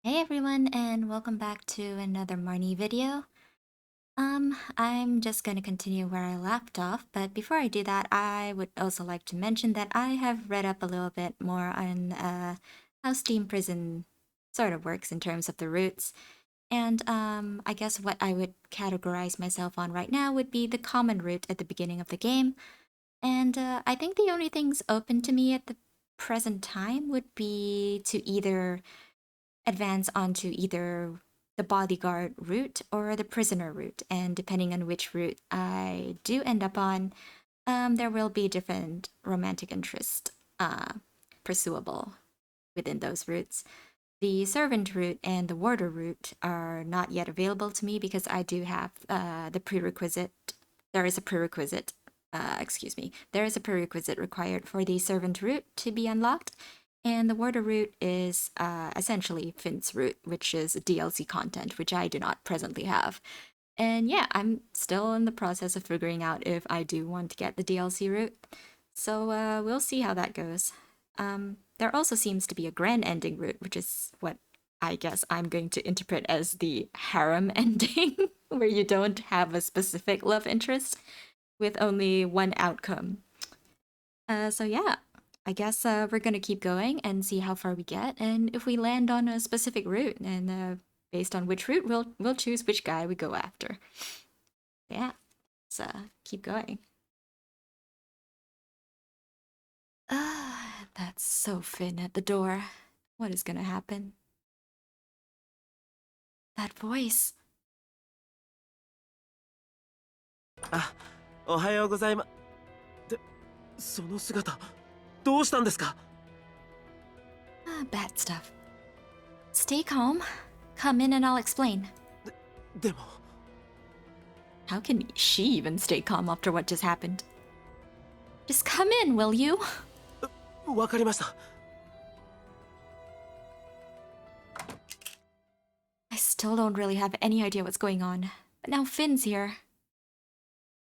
Hey everyone, and welcome back to another Marnie video. I'm just gonna continue where I left off, but before I do that, I would also like to mention that I have read up a little bit more on how Steam Prison sort of works in terms of the routes. And I guess what I would categorize myself on right now would be the common route at the beginning of the game. And I think the only things open to me at the present time would be to either advance onto either the bodyguard route or the prisoner route. And depending on which route I do end up on, there will be different romantic interest pursuable within those routes. The servant route and the warder route are not yet available to me because I do have the prerequisite. There is a prerequisite. Excuse me. There is a prerequisite required for the servant route to be unlocked, and the warder route is essentially Finn's route, which is DLC content, which I do not presently have. And yeah, I'm still in the process of figuring out if I do want to get the DLC route. So we'll see how that goes. There also seems to be a grand ending route, which is what I guess I'm going to interpret as the harem ending, where you don't have a specific love interest with only one outcome. So yeah, I guess we're gonna keep going and see how far we get, and if we land on a specific route, and based on which route, we'll choose which guy we go after. Yeah, so keep going. Ah, that's so Finn at the door. What is gonna happen? That voice. あ、おはようございま。で、その姿、どうしたんですか？ Ah, bad stuff. Stay calm. Come in and I'll explain. でも、How can she even stay calm after what just happened? Just come in, will you? わかりました。I still don't really have any idea what's going on. But now Finn's here.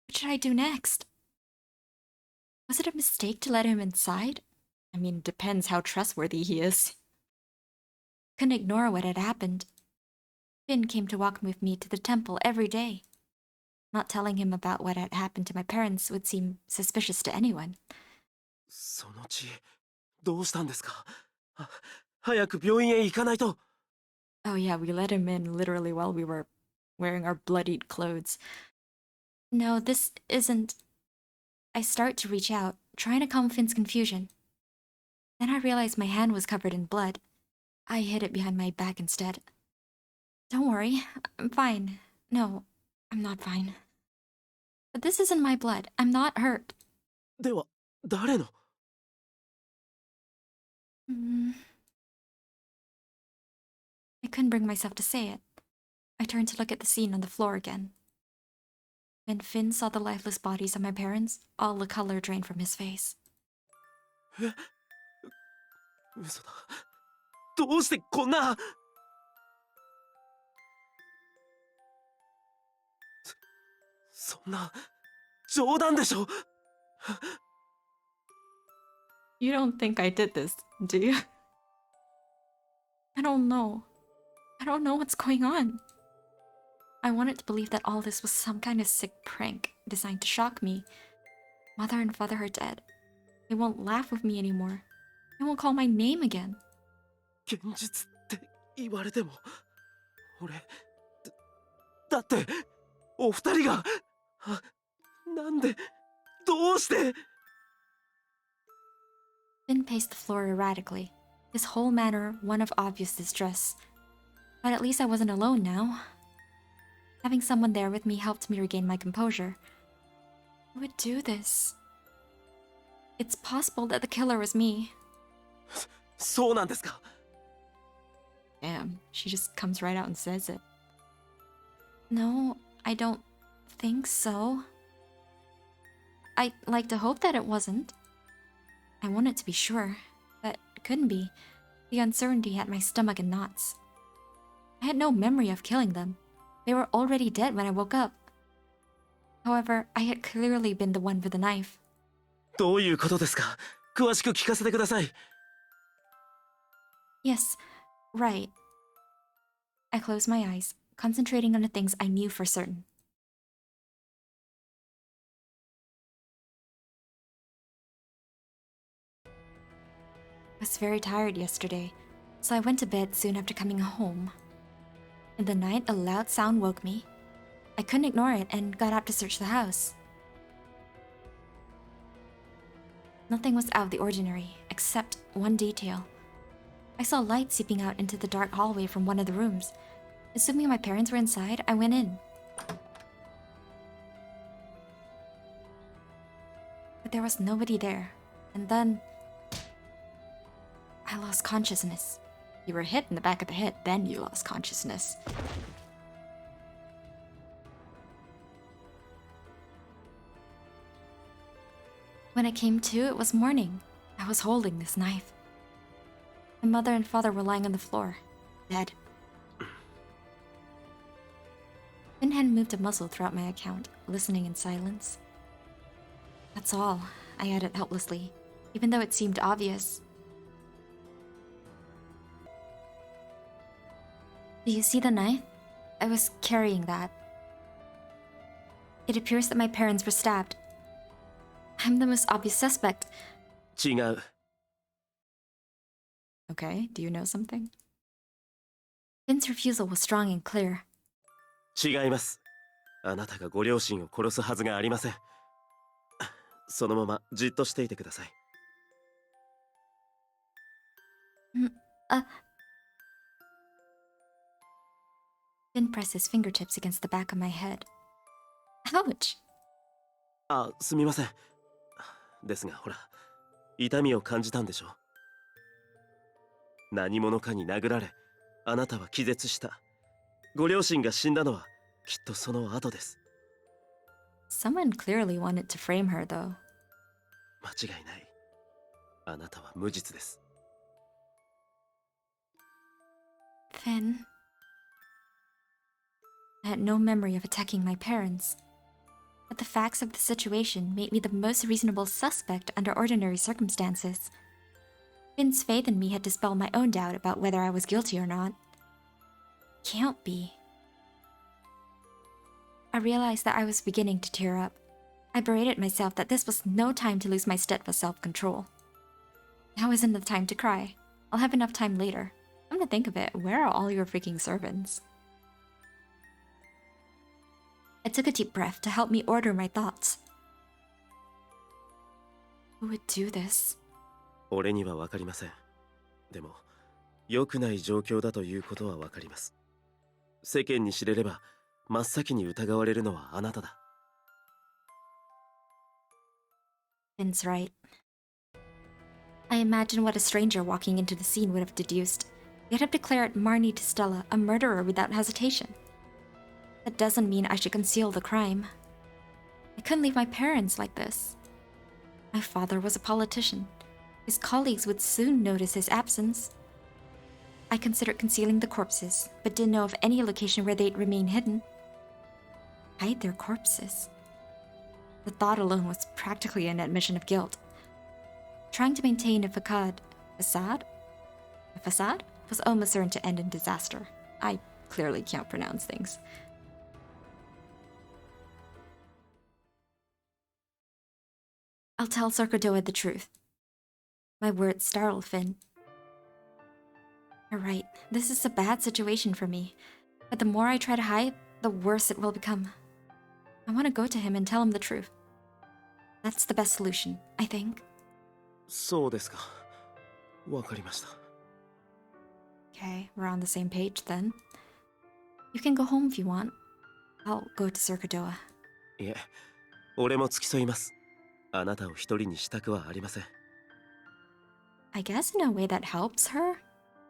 What should I do next? Was it a mistake to let him inside? I mean, it depends how trustworthy he is. Couldn't ignore what had happened. Finn came to walk with me to the temple every day. Not telling him about what had happened to my parents would seem suspicious to anyone. その血、どうしたんですか？早く病院へ行かないと。Oh yeah, we let him in literally while we were wearing our bloodied clothes. No, this isn't... I start to reach out, trying to calm Finn's confusion. Then I realized my hand was covered in blood. I hid it behind my back instead. Don't worry, I'm fine. No, I'm not fine. But this isn't my blood. I'm not hurt. では、誰の？ Mm. I couldn't bring myself to say it. I turned to look at the scene on the floor again. When Finn saw the lifeless bodies of my parents, all the color drained from his face. え、嘘だ。どうしてこんな。そんな、冗談でしょ。You don't think I did this, do you? I don't know. I don't know what's going on. I wanted to believe that all this was some kind of sick prank designed to shock me. Mother and father are dead. They won't laugh with me anymore. They won't call my name again. 現実って言われても、俺、だって、お二人が、なんで、どうして。 Finn paced the floor erratically, his whole manner one of obvious distress. But at least I wasn't alone now. Having someone there with me helped me regain my composure. Who would do this? It's possible that the killer was me. そうなんですか。 Damn, she just comes right out and says it. No, I don't think so. I'd like to hope that it wasn't. I wanted to be sure, but it couldn't be. The uncertainty had my stomach in knots. I had no memory of killing them. They were already dead when I woke up. However, I had clearly been the one with the knife. どういうことですか？詳しく聞かせてください。 Yes, right. I closed my eyes, concentrating on the things I knew for certain. I was very tired yesterday, so I went to bed soon after coming home. In the night, a loud sound woke me. I couldn't ignore it and got up to search the house. Nothing was out of the ordinary, except one detail. I saw light seeping out into the dark hallway from one of the rooms. Assuming my parents were inside, I went in. But there was nobody there, and then I lost consciousness. You were hit in the back of the head, then you lost consciousness. When I came to, it was morning. I was holding this knife. My mother and father were lying on the floor, dead. Finn hadn't moved a muscle throughout my account, listening in silence. That's all, I added helplessly, even though it seemed obvious. Do you see the knife? I was carrying that. It appears that my parents were stabbed. I'm the most obvious suspect. 違う。 Okay, do you know something? Finn's refusal was strong and clear. 違います。あなたがご両親を殺すはずがありません。そのままじっとしていてください。Finn pressed his fingertips against the back of my head. Ouch! あ、すみません。ですがほら、痛みを感じたんでしょう。何者かに殴られ、あなたは気絶した。ご両親が死んだのはきっとその後です。 Someone clearly wanted to frame her, though. 間違いない。あなたは無実です。 Finn. I had no memory of attacking my parents. But the facts of the situation made me the most reasonable suspect under ordinary circumstances. Finn's faith in me had dispelled my own doubt about whether I was guilty or not. Can't be. I realized that I was beginning to tear up. I berated myself that this was no time to lose my steadfast self-control. Now isn't the time to cry. I'll have enough time later. Come to think of it, where are all your freaking servants? I took a deep breath to help me order my thoughts. Who would do this? 俺には分かりません。でも、良くない状況だということは分かります。世間に知れれば、真っ先に疑われるのはあなただ。Finn's right. I imagine what a stranger walking into the scene would have deduced. They'd have declared Marnie to Stella a murderer without hesitation. That doesn't mean I should conceal the crime. I couldn't leave my parents like this. My father was a politician. His colleagues would soon notice his absence. I considered concealing the corpses, but didn't know of any location where they'd remain hidden. Hide their corpses. The thought alone was practically an admission of guilt. Trying to maintain a facade was almost certain to end in disaster. I clearly can't pronounce things. I'll tell Sarkodoa the truth. My words startled Finn. You're right, this is a bad situation for me. But the more I try to hide, the worse it will become. I want to go to him and tell him the truth. That's the best solution, I think. そうですか。わかりました。 Okay, we're on the same page then. You can go home if you want. I'll go to Sarkodoa. いえ、俺も付き添います。あなたを一人にしたくはありません。 I guess in a way that helps her.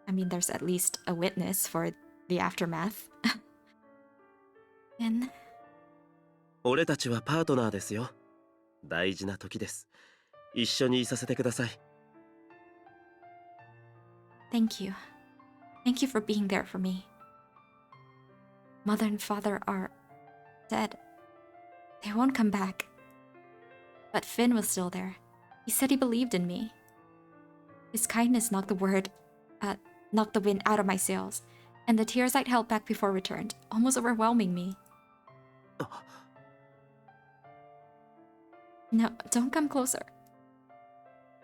I mean, there's at least a witness for the aftermath. And 俺たちはパートナーですよ。大事な時です。一緒にいさせてください。 thank you. Thank you for being there for me. Mother and father are dead. They won't come back. But Finn was still there. He said he believed in me. His kindness knocked the wind out of my sails, and the tears I'd held back before returned, almost overwhelming me. No, don't come closer.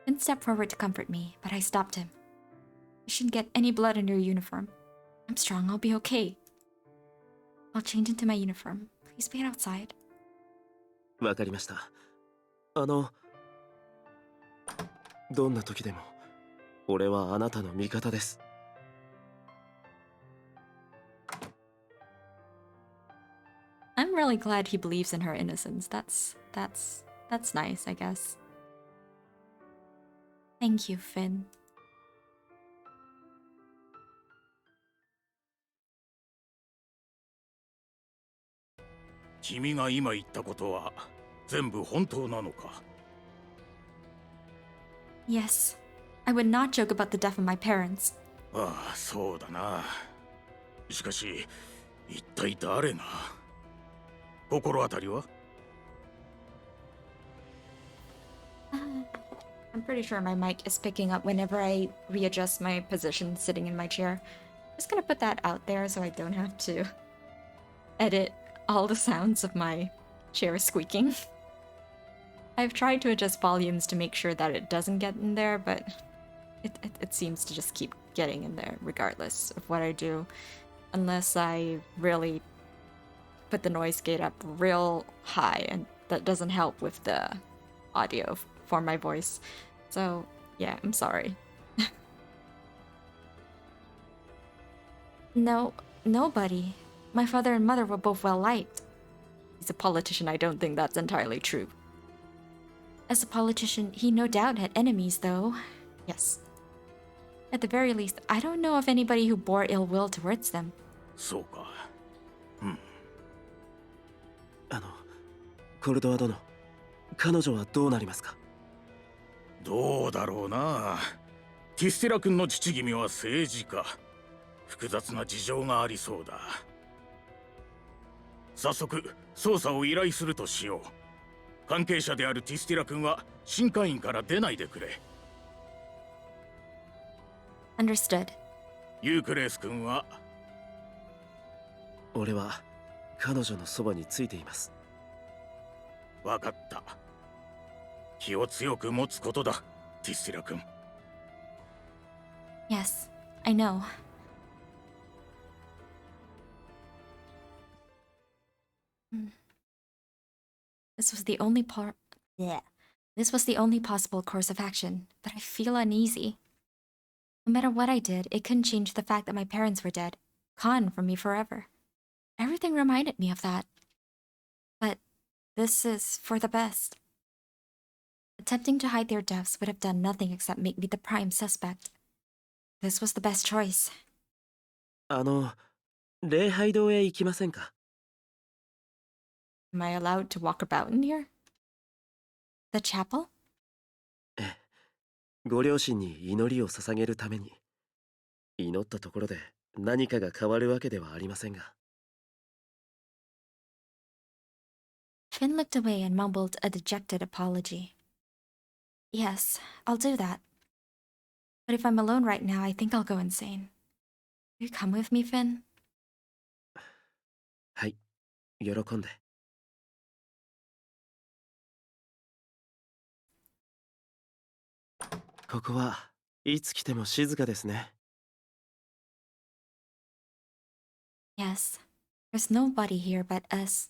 Finn stepped forward to comfort me, but I stopped him. You shouldn't get any blood on your uniform. I'm strong, I'll be okay. I'll change into my uniform. Please wait outside. わかりました。どんな時でも、俺はあなたの味方です。I'm really glad he believes in her innocence. That's nice, I guess. Thank you, Finn. 君が今言ったことは全部本当なのか？ Yes, I would not joke about the death of my parents. ああ、そうだな。しかし、一体誰が？心当たりは？ I'm pretty sure my mic is picking up whenever I readjust my position sitting in my chair. Just gonna put that out there so I don't have to edit all the sounds of my chair squeaking. I've tried to adjust volumes to make sure that it doesn't get in there, but it seems to just keep getting in there regardless of what I do. Unless I really put the noise gate up real high, and that doesn't help with the audio for my voice. So, yeah, I'm sorry. No, nobody. My father and mother were both well liked. He's a politician, I don't think that's entirely true. As a politician, he no doubt had enemies, though. Yes. At the very least, I don't know of anybody who bore ill will towards them. そうか。うん。コルドア殿、彼女はどうなりますか？どうだろうな。ティスティラ君の父君は政治家。複雑な事情がありそうだ。早速、捜査を依頼するとしよう。関係者であるティスティラ君は新会員から出ないでくれ。Understood. ユークレース君は？俺は彼女のそばについています。わかった。気を強く持つことだ、ティスティラ君。Yes, I know. This was the only This was the only possible course of action, but I feel uneasy. No matter what I did, it couldn't change the fact that my parents were dead, gone from me forever. Everything reminded me of that. But this is for the best. Attempting to hide their deaths would have done nothing except make me the prime suspect. This was the best choice. 礼拝堂へ行きませんか？ Am I allowed to walk about in here? The chapel? ええ、ご両親に祈りを捧げるために。祈ったところで何かが変わるわけではありませんが。Finn looked away and mumbled a dejected apology. Yes, I'll do that. But if I'm alone right now, I think I'll go insane. Will you come with me, Finn? はい、喜んで。ここはいつ来ても静かですね。Yes, there's nobody here but us.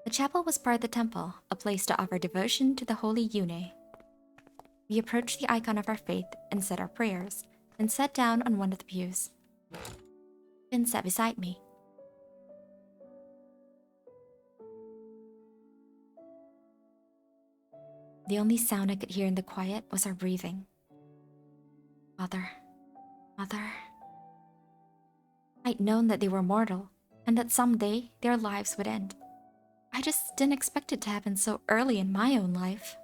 The chapel was part of the temple, a place to offer devotion to the holy Yune. We approached the icon of our faith and said our prayers, and sat down on one of the pews. Finn sat beside me. The only sound I could hear in the quiet was our breathing. Mother. I'd known that they were mortal, and that someday their lives would end. I just didn't expect it to happen so early in my own life.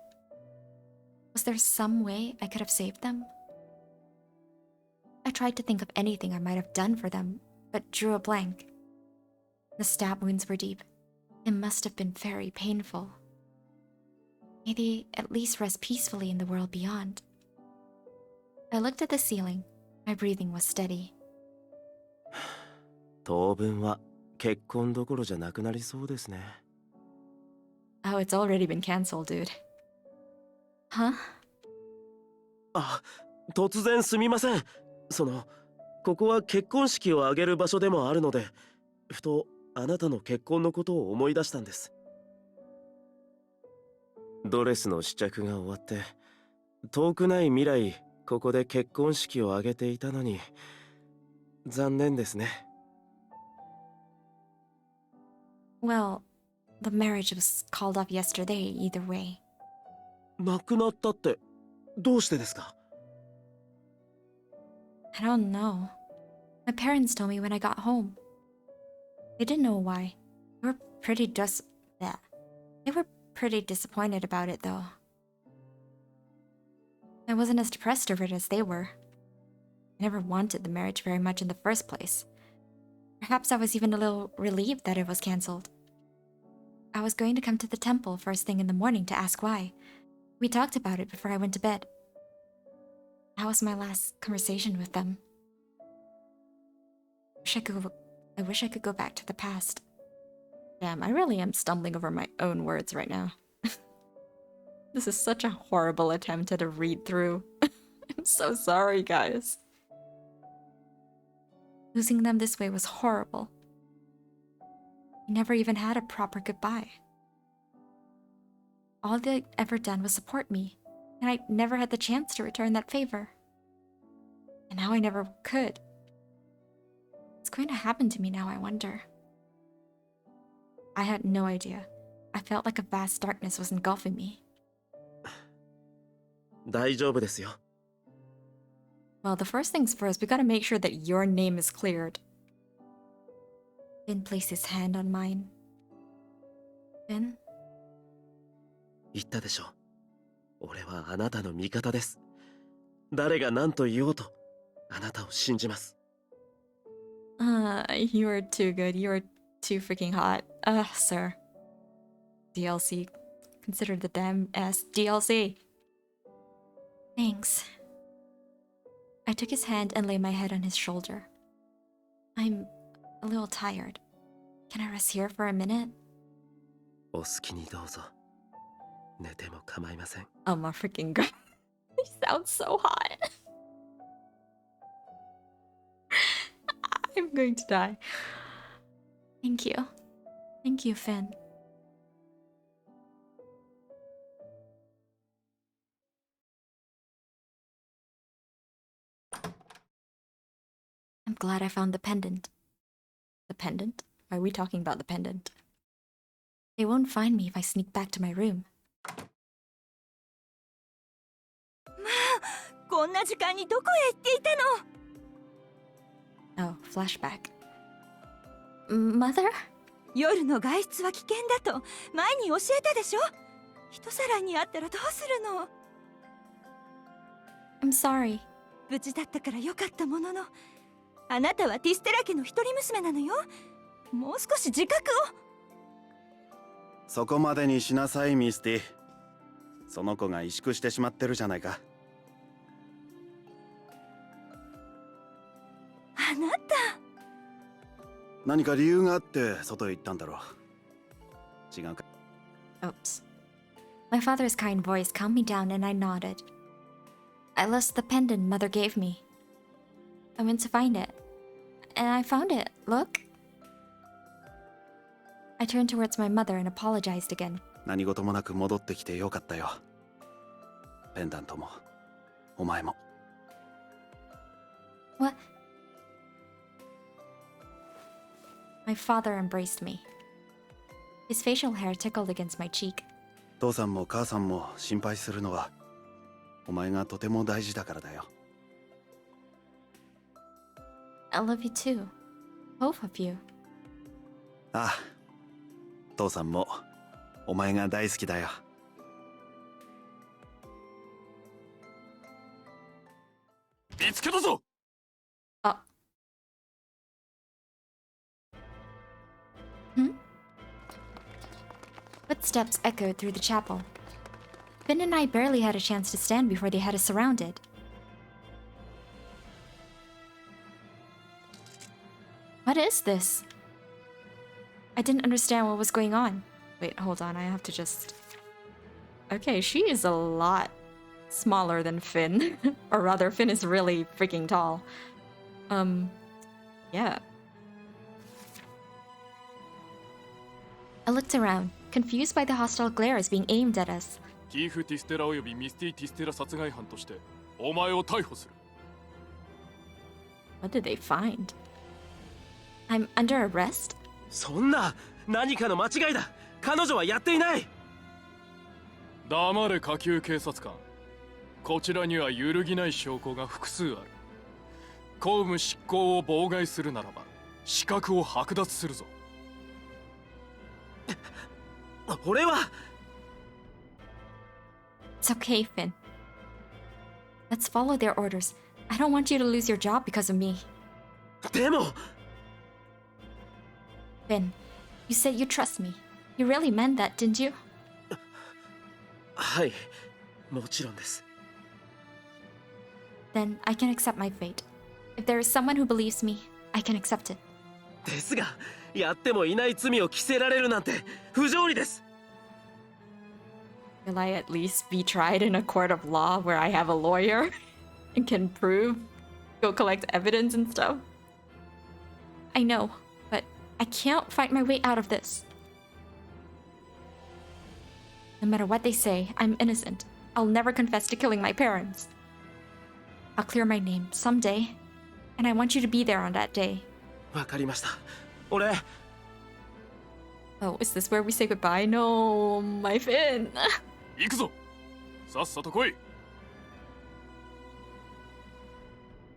Was there some way I could have saved them? I tried to think of anything I might have done for them, but drew a blank. The stab wounds were deep. It must have been very painful. May they at least rest peacefully in the world beyond. I looked at the ceiling. My breathing was steady. 当分は結婚どころじゃなくなりそうですね。Oh, it's already been cancelled, dude. Huh? あ、突然すみません。ここは結婚式を挙げる場所でもあるので、ふとあなたの結婚のことを思い出したんです。ドレスの試着が終わって、遠くない未来、ここで結婚式を挙げていたのに、残念ですね。Well, the marriage was called off yesterday either way. 亡くなったって、どうしてですか？ I don't know. My parents told me when I got home. They didn't know why. They were pretty They were pretty disappointed about it, though. I wasn't as depressed over it as they were. I never wanted the marriage very much in the first place. Perhaps I was even a little relieved that it was cancelled. I was going to come to the temple first thing in the morning to ask why. We talked about it before I went to bed. That was my last conversation with them. I wish I could go back to the past. Damn, I really am stumbling over my own words right now. This is such a horrible attempt at a read-through. I'm so sorry, guys. Losing them this way was horrible. We never even had a proper goodbye. All they'd ever done was support me, and I never had the chance to return that favor. And now I never could. What's going to happen to me now, I wonder? I had no idea. I felt like a vast darkness was engulfing me. 大丈夫ですよ。Well, the first things first, we gotta make sure that your name is cleared. Finn placed his hand on mine. Finn? 言ったでしょ。俺はあなたの味方です。誰が何と言おうと、あなたを信じます。You are too good. You are too freaking hot. Sir. DLC. Consider the damn ass DLC. Thanks. I took his hand and laid my head on his shoulder. I'm a little tired. Can I rest here for a minute? お好きにどうぞ。寝ても構いません。 Oh my freaking god. He sounds so hot. I'm going to die. Thank you. Thank you, Finn. I'm glad I found the pendant. The pendant? Why are we talking about the pendant? They won't find me if I sneak back to my room. こんな時間にどこへ行っていたの？ Oh, flashback. Mother? 夜の外出は危険だと前に教えたでしょ？人さらいにあったらどうするの？ I'm sorry. 無事だったからよかったものの、あなたはティステラ家の一人娘なのよ。もう少し自覚を。そこまでにしなさい、ミスティ。その子が萎縮してしまってるじゃないか。あなた。何か理由があって外へ行ったんだろう。違うか。 Oops. My father's kind voice calmed me down and I nodded. I lost the pendant Mother gave me. I went to find it. And I found it. Look. I turned towards my mother and apologized again. 何事もなく戻ってきてよかったよ。ペンダントも、お前も。What? My father embraced me. His facial hair tickled against my cheek. 父さんも母さんも心配するのは、お前がとても大事だからだよ。I love you too. Both of you. ああ、父さんもお前が大好きだよ。見つけたぞ。 Footsteps echoed through the chapel. Finn and I barely had a chance to stand before they had us surrounded. What is this? I didn't understand what was going on. Wait, hold on, I have to just... Okay, she is a lot smaller than Finn. Or rather, Finn is really freaking tall. Yeah. I looked around, confused by the hostile glares being aimed at us. キーフ・ティステラおよびミスティ・ティステラ殺害犯としてお前を逮捕する。 What did they find? I'm under arrest? そんな何かの間違いだ。彼女はやっていない。黙れ下級警察官。こちらには揺るぎない証拠が複数ある。公務執行を妨害するならば資格を剥奪するぞ。俺は It's okay, Finn. Let's follow their orders. I don't want you to lose your job because of me. でも Finn, you said you trust me. You really meant that, didn't you? はい、もちろんです。 Then I can accept my fate. If there is someone who believes me, I can accept it. ですが、やってもいない罪を着せられるなんて不条理です。 Will I at least be tried in a court of law where I have a lawyer and can prove, go collect evidence and stuff? I know, but I can't fight my way out of this. No matter what they say, I'm innocent. I'll never confess to killing my parents. I'll clear my name someday, and I want you to be there on that day. わかりました。俺 Oh, is this where we say goodbye? No, my Finn. 行くぞ。さっさと来い。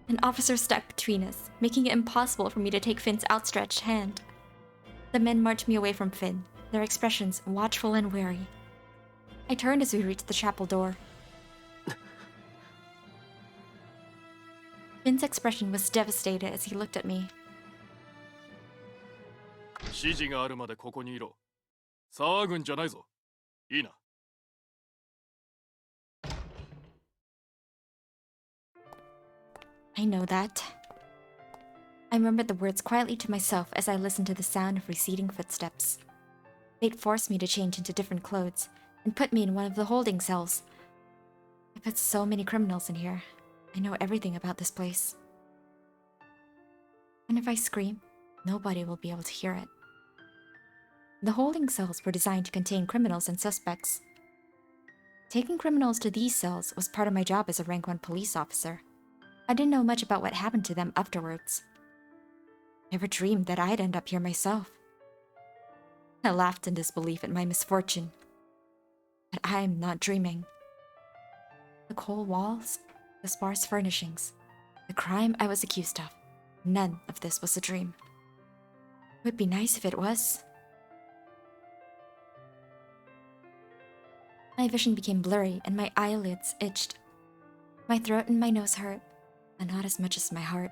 An officer stepped between us, making it impossible for me to take Finn's outstretched hand. The men marched me away from Finn, their expressions watchful and wary. I turned as we reached the chapel door. Finn's expression was devastated as he looked at me. 指示があるまでここにいろ。騒ぐんじゃないぞ。いいな。 I know that. I remembered the words quietly to myself as I listened to the sound of receding footsteps. They'd forced me to change into different clothes and put me in one of the holding cells. I put so many criminals in here. I know everything about this place. And if I scream, nobody will be able to hear it. The holding cells were designed to contain criminals and suspects. Taking criminals to these cells was part of my job as a rank 1 police officer. I didn't know much about what happened to them afterwards. Never dreamed that I'd end up here myself. I laughed in disbelief at my misfortune. But I'm not dreaming. The cold walls, the sparse furnishings, the crime I was accused of, none of this was a dream. It would be nice if it was. My vision became blurry and my eyelids itched. My throat and my nose hurt, but not as much as my heart.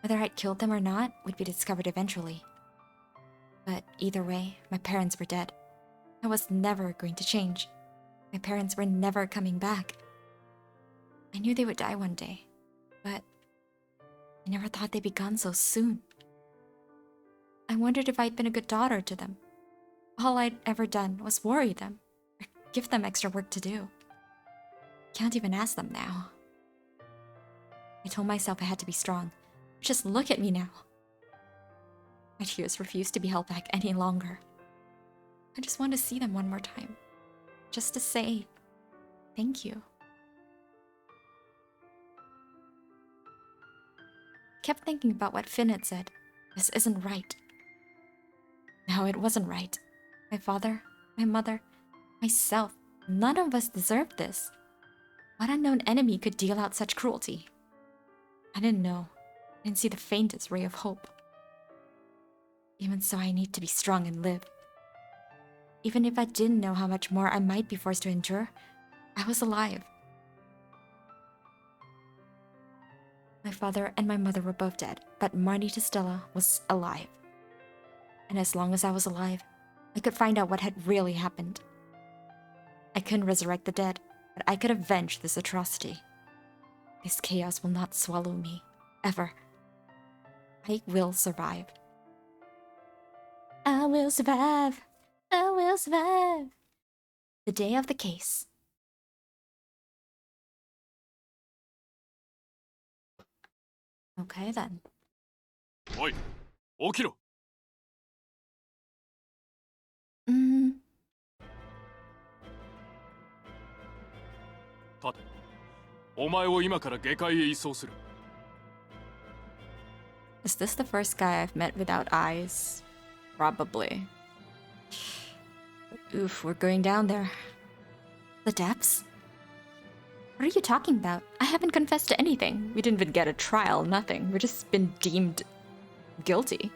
Whether I'd killed them or not would be discovered eventually. But either way, my parents were dead. I was never going to change. My parents were never coming back. I knew they would die one day, but I never thought they'd be gone so soon. I wondered if I'd been a good daughter to them. All I'd ever done was worry them, or give them extra work to do. Can't even ask them now. I told myself I had to be strong. Just look at me now. My tears refused to be held back any longer. I just want to see them one more time. Just to say thank you. I kept thinking about what Finn had said. This isn't right. No, it wasn't right. My father, my mother, myself, none of us deserved this. What unknown enemy could deal out such cruelty? I didn't know. I didn't see the faintest ray of hope. Even so, I need to be strong and live. Even if I didn't know how much more I might be forced to endure, I was alive. My father and my mother were both dead, but Marnie Testella was alive. And as long as I was alive, I could find out what had really happened. I couldn't resurrect the dead, but I could avenge this atrocity. This chaos will not swallow me, ever. I will survive. I will survive. I will survive. The day of the case. Okay then. おい、起きろ。 Mm, 立て。お前を今から下界へ移送する。 is this the first guy I've met without eyes? Probably. Oof, we're going down there. The depths? What are you talking about? I haven't confessed to anything. We didn't even get a trial, nothing. We've just been deemed guilty.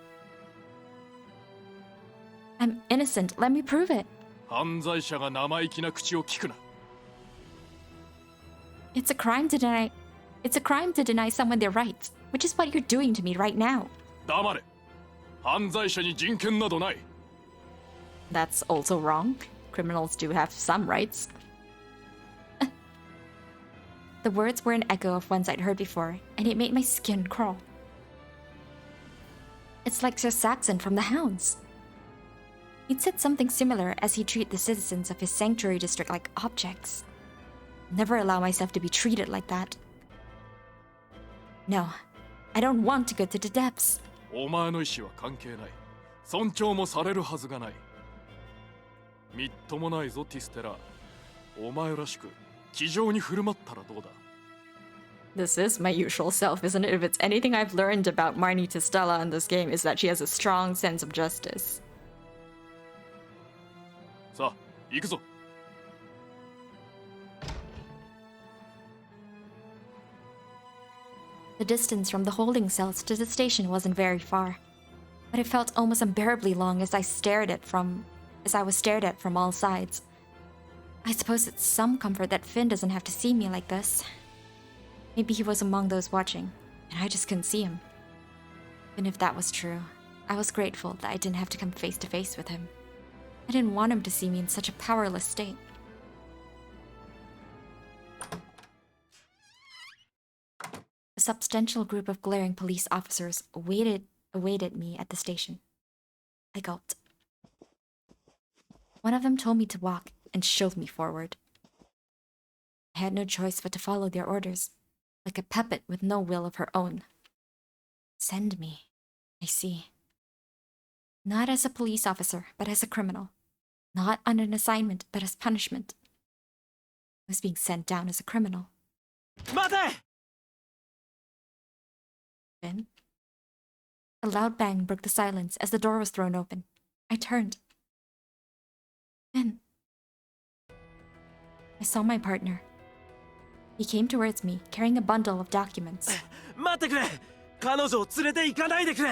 I'm innocent. Let me prove it. 犯罪者が生意気な口を聞くな。 It's a crime to deny. It's a crime to deny someone their rights, which is what you're doing to me right now. 黙れ。犯罪者に人権などない。 That's also wrong. Criminals do have some rights. The words were an echo of ones I'd heard before, and it made my skin crawl. It's like Sir Saxon from the Hounds. He'd said something similar as he'd treat the citizens of his sanctuary district like objects. Never allow myself to be treated like that. No, I don't want to go to the depths. お前の意思は関係ない。尊重もされるはずがない。みっともないぞ、ティステラ。お前らしく気丈に振る舞ったらどうだ。 This is my usual self, isn't it? If it's anything I've learned about Marnie Tistella in this game, is that she has a strong sense of justice. さあ、行くぞ。 The distance from the holding cells to the station wasn't very far, but it felt almost unbearably long as I was stared at from all sides. I suppose it's some comfort that Finn doesn't have to see me like this. Maybe he was among those watching, and I just couldn't see him. And if that was true, I was grateful that I didn't have to come face to face with him. I didn't want him to see me in such a powerless state. A substantial group of glaring police officers awaited me at the station. I gulped. One of them told me to walk and shoved me forward. I had no choice but to follow their orders, like a puppet with no will of her own. Send me, I see. Not as a police officer, but as a criminal. Not on an assignment, but as punishment. I was being sent down as a criminal. 待て Finn? A loud bang broke the silence as the door was thrown open. I turned. Finn. I saw my partner. He came towards me, carrying a bundle of documents. 待ってくれ彼女を連れて行かないでくれ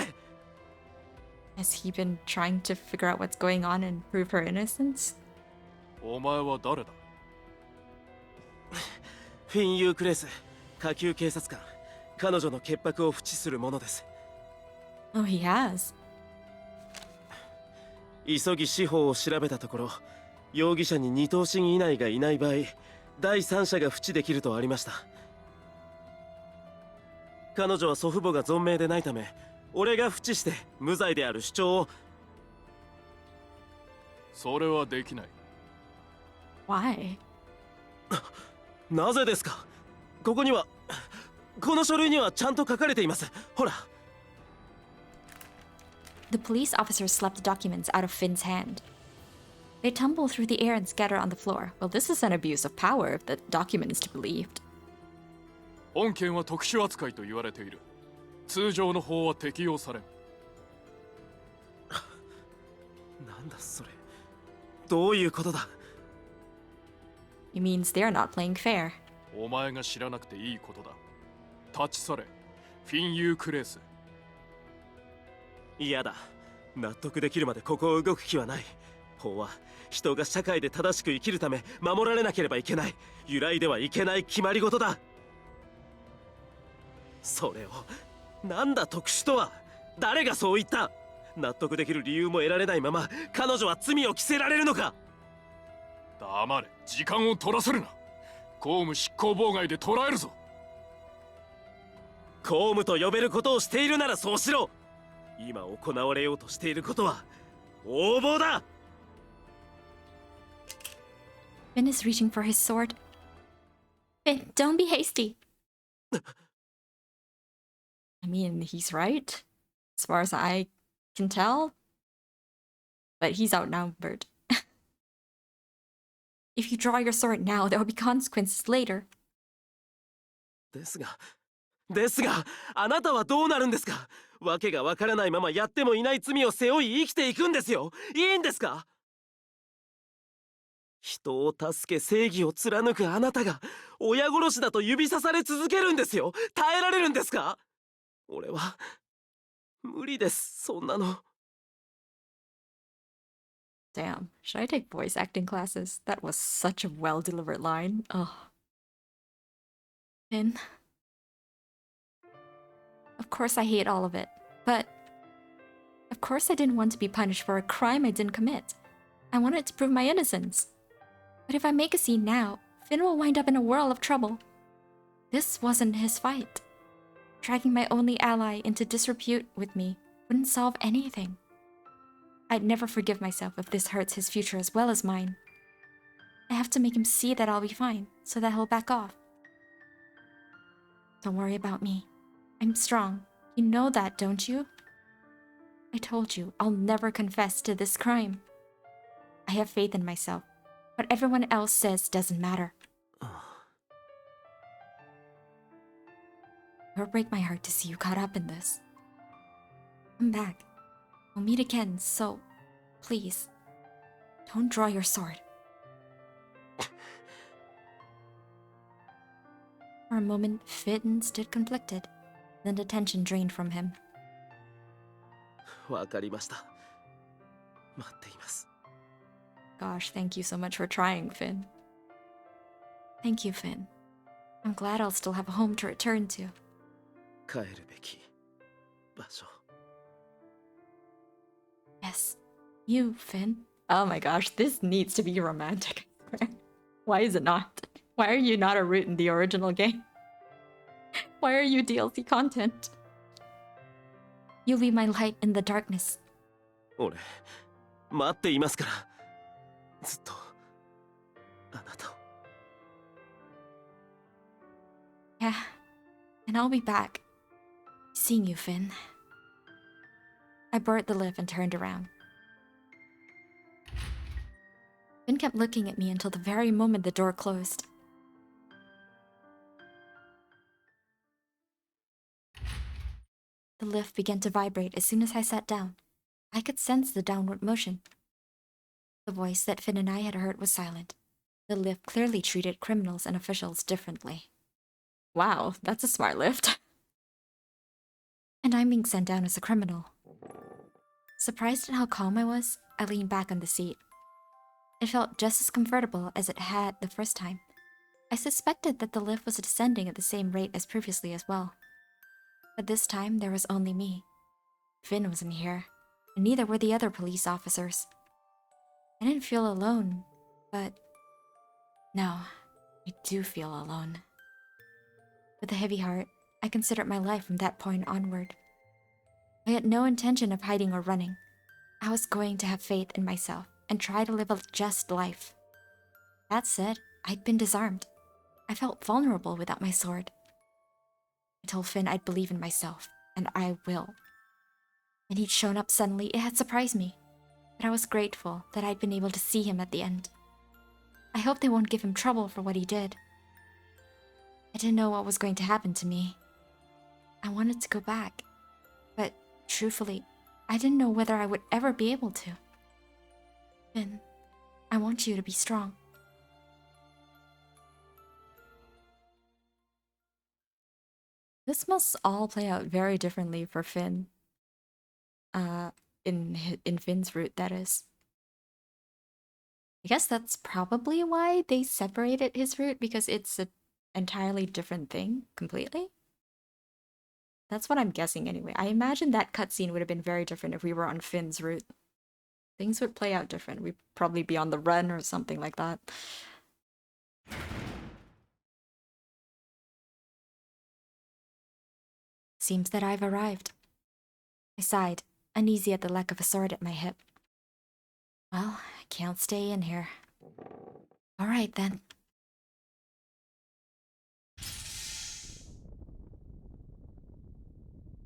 Has he been trying to figure out what's going on and prove her innocence? お前は誰だ。 フィン・ユークレース下級警察官彼女の潔白を扶持する者です Oh, he has. 急ぎ司法を調べたところ容疑者に二等身以内がいない場合第三者が扶持できるとありました彼女は祖父母が存命でないため俺が扶持して無罪である主張をそれはできない。 Why? なぜですかここにはこの書類にはちゃんと書かれていますほら The police officer slapped the documents out of Finn's hand. They tumble through the air and scatter on the floor. Well, this is an abuse of power if the document is to be believed. 本件は特殊扱いと言われている。通常の法は適用されん。なんだそれどういうことだ It means they're not playing fair. お前が知らなくていいことだ。立ち去れ、フィン・ユークレース。嫌だ納得できるまでここを動く気はない法は人が社会で正しく生きるため守られなければいけない揺らいではいけない決まり事だそれをなんだ特殊とは誰がそう言った納得できる理由も得られないまま彼女は罪を着せられるのか黙れ、時間を取らせるな。公務執行妨害で捕らえるぞ。公務と呼べることをしているならそうしろ。今行われようとしていることは横暴だ。 Finn is reaching for his sword. Finn, don't be hasty. I mean, he's right, as far as I can tell. But he's outnumbered. If you draw your sword now, there will be consequences later. ですが、あなたはどうなるんですか。わけがわからないままやってもいない罪を背負い生きていくんですよ。いいんですか。人を助け正義を貫くあなたが親殺しだと指さされ続けるんですよ。耐えられるんですか。俺は無理です、そんなの。 Damn, should I take voice acting classes? That was such a well-delivered line. Ugh. Finn. Of course I hate all of it, but of course I didn't want to be punished for a crime I didn't commit. I wanted to prove my innocence. But if I make a scene now, Finn will wind up in a whirl of trouble. This wasn't his fight. Dragging my only ally into disrepute with me wouldn't solve anything. I'd never forgive myself if this hurts his future as well as mine. I have to make him see that I'll be fine, so that he'll back off. Don't worry about me. I'm strong. You know that, don't you? I told you, I'll never confess to this crime. I have faith in myself. What everyone else says doesn't matter. It'll break my heart to see you caught up in this. Come back. We'll meet again, so please, don't draw your sword. For a moment, Finn stood conflicted. Then the tension drained from him. わかりました。待っています。 Gosh, thank you so much for trying, Finn. Thank you, Finn. I'm glad I'll still have a home to return to. 帰るべき場所。 Yes, you, Finn. Oh my gosh, this needs to be romantic. Why is it not? Why are you not a root in the original game? Why are you DLC content? You'll be my light in the darkness. 俺、待っていますから。ずっとあなたを。 Yeah, and I'll be back. Seeing you, Finn. I boarded the lift and turned around. Finn kept looking at me until the very moment the door closed. The lift began to vibrate as soon as I sat down. I could sense the downward motion. The voice that Finn and I had heard was silent. The lift clearly treated criminals and officials differently. Wow, that's a smart lift. And I'm being sent down as a criminal. Surprised at how calm I was, I leaned back on the seat. It felt just as comfortable as it had the first time. I suspected that the lift was descending at the same rate as previously as well. But this time, there was only me. Finn wasn't here, and neither were the other police officers. I didn't feel alone, but... No, I do feel alone. With a heavy heart, I considered my life from that point onward. I had no intention of hiding or running. I was going to have faith in myself and try to live a just life. That said, I'd been disarmed. I felt vulnerable without my sword. I told Finn I'd believe in myself, and I will. When he'd shown up suddenly, it had surprised me. But I was grateful that I'd been able to see him at the end. I hope they won't give him trouble for what he did. I didn't know what was going to happen to me. I wanted to go back, but truthfully, I didn't know whether I would ever be able to. Finn, I want you to be strong. This must all play out very differently for Finn. In Finn's route, that is. I guess that's probably why they separated his route, because it's an entirely different thing, completely. That's what I'm guessing anyway. I imagine that cutscene would have been very different if we were on Finn's route. Things would play out different. We'd probably be on the run or something like that. Seems that I've arrived. I sighed, uneasy at the lack of a sword at my hip. Well, I can't stay in here. All right then.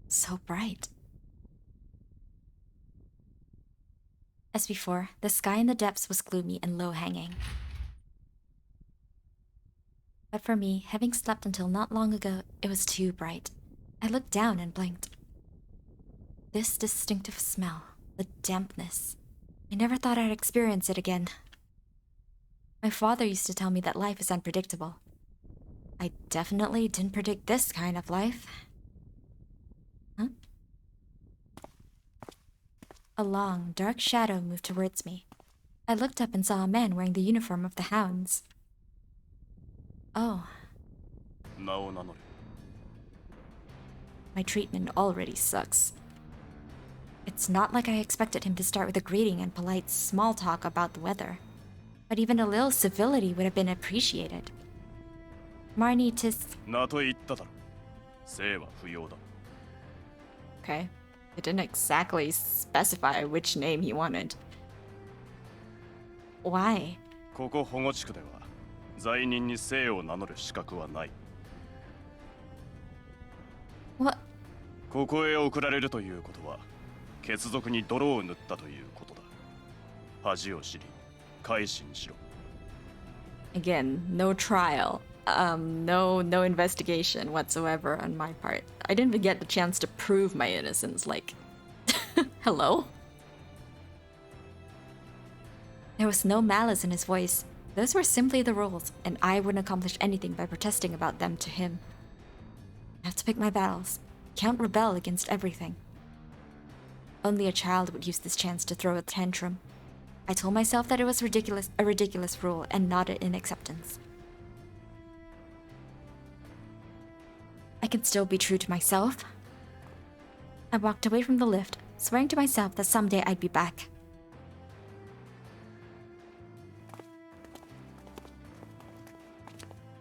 So bright. As before, the sky in the depths was gloomy and low-hanging. But for me, having slept until not long ago, it was too bright. I looked down and blinked. This distinctive smell, the dampness. I never thought I'd experience it again. My father used to tell me that life is unpredictable. I definitely didn't predict this kind of life. Huh? A long, dark shadow moved towards me. I looked up and saw a man wearing the uniform of the hounds. Oh. My treatment already sucks. It's not like I expected him to start with a greeting and polite small talk about the weather. But even a little civility would have been appreciated. Marnie, Okay. It didn't exactly specify which name he wanted. Why? ここ保護地区では罪人に姓を名乗る資格はない。 What? ここへ送られるということは血族に泥を塗ったということだ。恥を知り改心しろ。 Again, no trial. No investigation whatsoever on my part. I didn't even get the chance to prove my innocence, like... Hello? There was no malice in his voice. Those were simply the rules, and I wouldn't accomplish anything by protesting about them to him. I have to pick my battles. Can't rebel against everything. Only a child would use this chance to throw a tantrum. I told myself that it was a ridiculous rule, and nodded in acceptance. I can still be true to myself. I walked away from the lift, swearing to myself that someday I'd be back.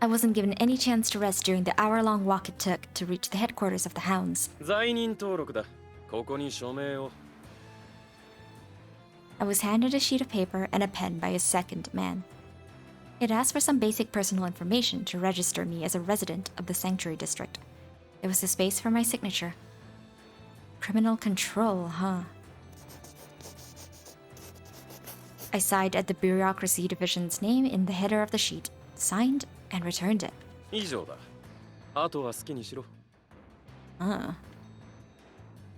I wasn't given any chance to rest during the hour-long walk it took to reach the headquarters of the hounds. 罪人登録だ。ここに署名を。 I was handed a sheet of paper and a pen by a second man. It asked for some basic personal information to register me as a resident of the Sanctuary District. There was a space for my signature. Criminal control, huh? I sighed at the bureaucracy division's name in the header of the sheet, signed, and returned it. 以上だ。あとは好きにしろ。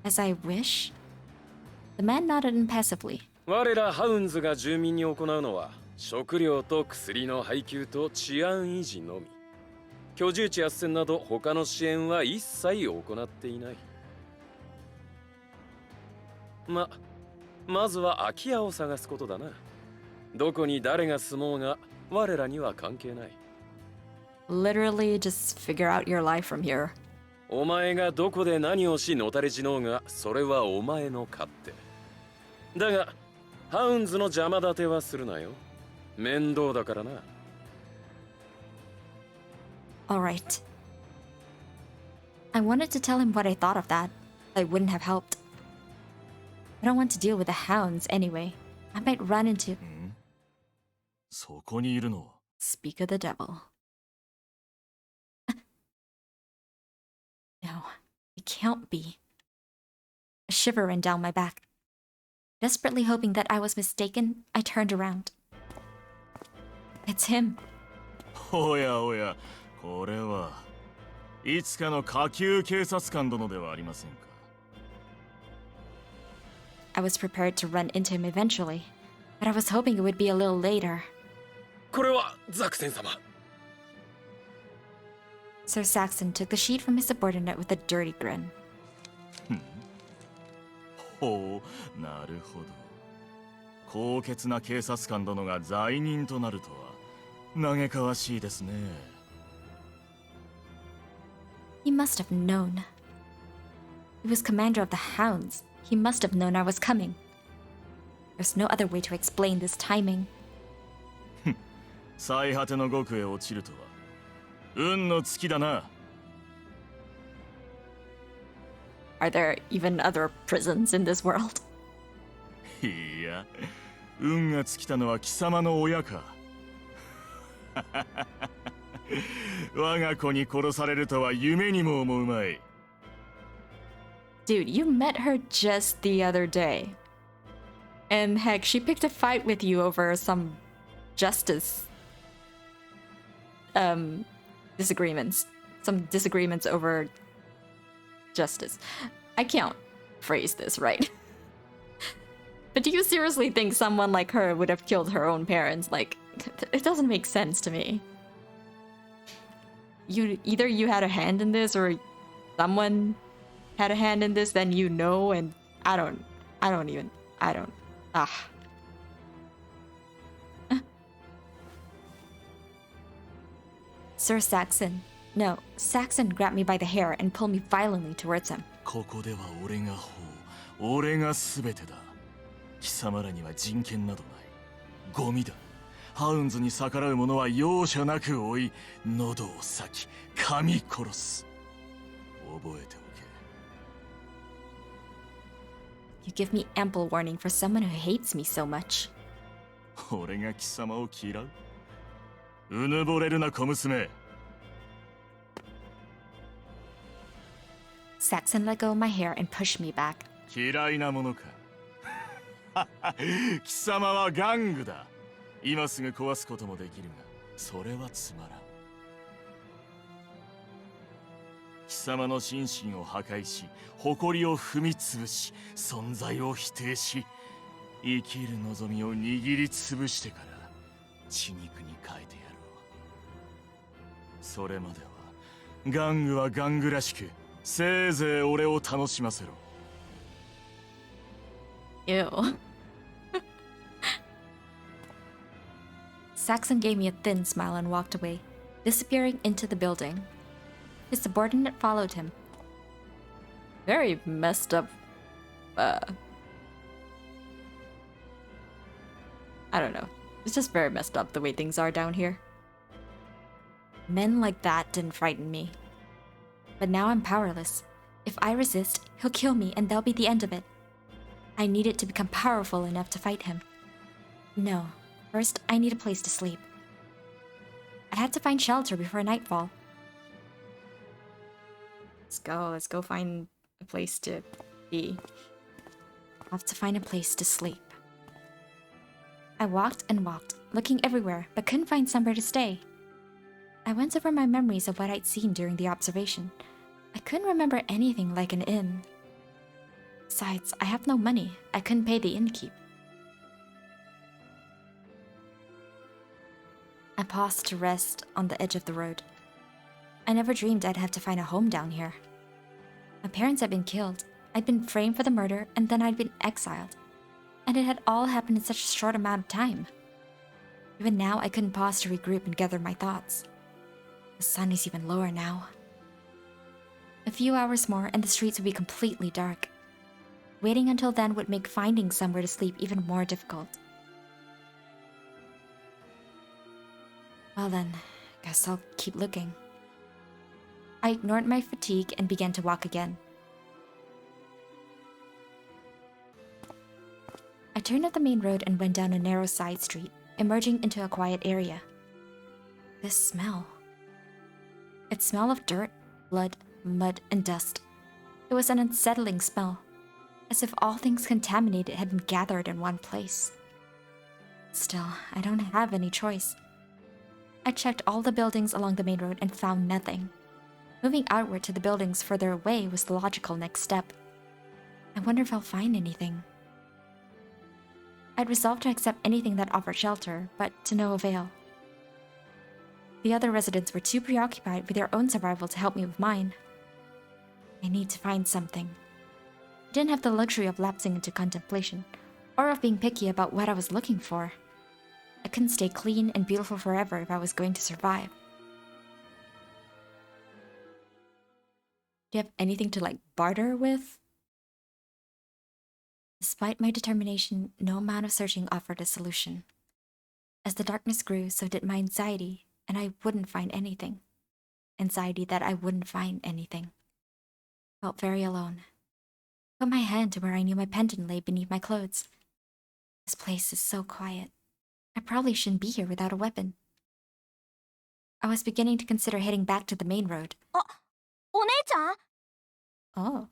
As I wish? The man nodded impassively. 我らハウンズが住民に行うのは食料と薬の配給と治安維持のみ。居住地斡旋など他の支援は一切行っていない。まずは空き家を探すことだな。どこに誰が住もうが我らには関係ない。 Literally just figure out your life from here. お前がどこで何をしのたれ死のうがそれはお前の勝手。だがハウンズの邪魔立てはするなよ。面倒だからな。 All right. I wanted to tell him what I thought of that. I wouldn't have helped. I don't want to deal with the hounds anyway. I might run into... そこにいるのは Speak of the devil. No, it can't be. A shiver ran down my back. Desperately hoping that I was mistaken, I turned around. It's him. おやおや、これはいつかの下級警察官殿ではありませんか。 I was prepared to run into him eventually, but I was hoping it would be a little later. これはザクセン様。 Sir Saxon took the sheet from his subordinate with a dirty grin. ほう、なるほど。高潔な警察官殿が罪人となるとは嘆かわしいですね。 He must have known. He was commander of the hounds. He must have known I was coming. There's no other way to explain this timing. 最果ての極へ落ちるとは運の尽きだな。Are there even other prisons in this world? いや、運が尽きたのは貴様の親か。我が子に殺されるとは夢にも思うまい。Dude, you met her just the other day. And heck, she picked a fight with you over some justice disagreements. Some disagreements over justice. I can't phrase this right. But do you seriously think someone like her would have killed her own parents? Like, it doesn't make sense to me. Either you had a hand in this or someone had a hand in this, then you know, and I don't. Sir Saxon. No, Saxon grabbed me by the hair and pulled me violently towards him. ここでは俺が法、俺が全てだ。貴様らには人権などない。ゴミだ。ハウンズに逆らう者は容赦なく追い、喉を裂き、噛み殺す。覚えておけ。You give me ample warning for someone who hates me so much. 俺が貴様を嫌う？うぬぼれるな小娘。Saxon let go of my hair and pushed me back. 嫌いなものか。貴様は玩具だ。今すぐ壊すこともできるが、それはつまらん。貴様の心身を破壊し、誇りを踏みつぶし、存在を否定し、生きる望みを握りつぶしてから血肉に変えてやろう。それまでは玩具は玩具らしく、せいぜい俺を楽しませろ。Ew. Saxon gave me a thin smile and walked away, disappearing into the building. His subordinate followed him. Very messed up, I don't know. It's just very messed up the way things are down here. Men like that didn't frighten me. But now I'm powerless. If I resist, he'll kill me and that'll be the end of it. I needed to become powerful enough to fight him. No, first I need a place to sleep. I had to find shelter before nightfall. Let's go find a place to be. I have to find a place to sleep. I walked and walked, looking everywhere, but couldn't find somewhere to stay. I went over my memories of what I'd seen during the observation. I couldn't remember anything like an inn. Besides, I have no money. I couldn't pay the innkeep. I paused to rest on the edge of the road. I never dreamed I'd have to find a home down here. My parents had been killed. I'd been framed for the murder, and then I'd been exiled. And it had all happened in such a short amount of time. Even now, I couldn't pause to regroup and gather my thoughts. The sun is even lower now. A few hours more and the streets would be completely dark. Waiting until then would make finding somewhere to sleep even more difficult. Well then, guess I'll keep looking. I ignored my fatigue and began to walk again. I turned up the main road and went down a narrow side street, emerging into a quiet area. This smell. It smelled of dirt, blood, mud, and dust. It was an unsettling smell, as if all things contaminated had been gathered in one place. Still, I don't have any choice. I checked all the buildings along the main road and found nothing. Moving outward to the buildings further away was the logical next step. I wonder if I'll find anything. I'd resolved to accept anything that offered shelter, but to no avail. The other residents were too preoccupied with their own survival to help me with mine. I need to find something. I didn't have the luxury of lapsing into contemplation, or of being picky about what I was looking for. I couldn't stay clean and beautiful forever if I was going to survive. Do you have anything to, like, barter with? Despite my determination, no amount of searching offered a solution. As the darkness grew, so did my anxiety, and I wouldn't find anything. Anxiety that I wouldn't find anything. Felt very alone. Put my hand to where I knew my pendant lay beneath my clothes. This place is so quiet. I probably shouldn't be here without a weapon. I was beginning to consider heading back to the main road. お姉ちゃん Oh.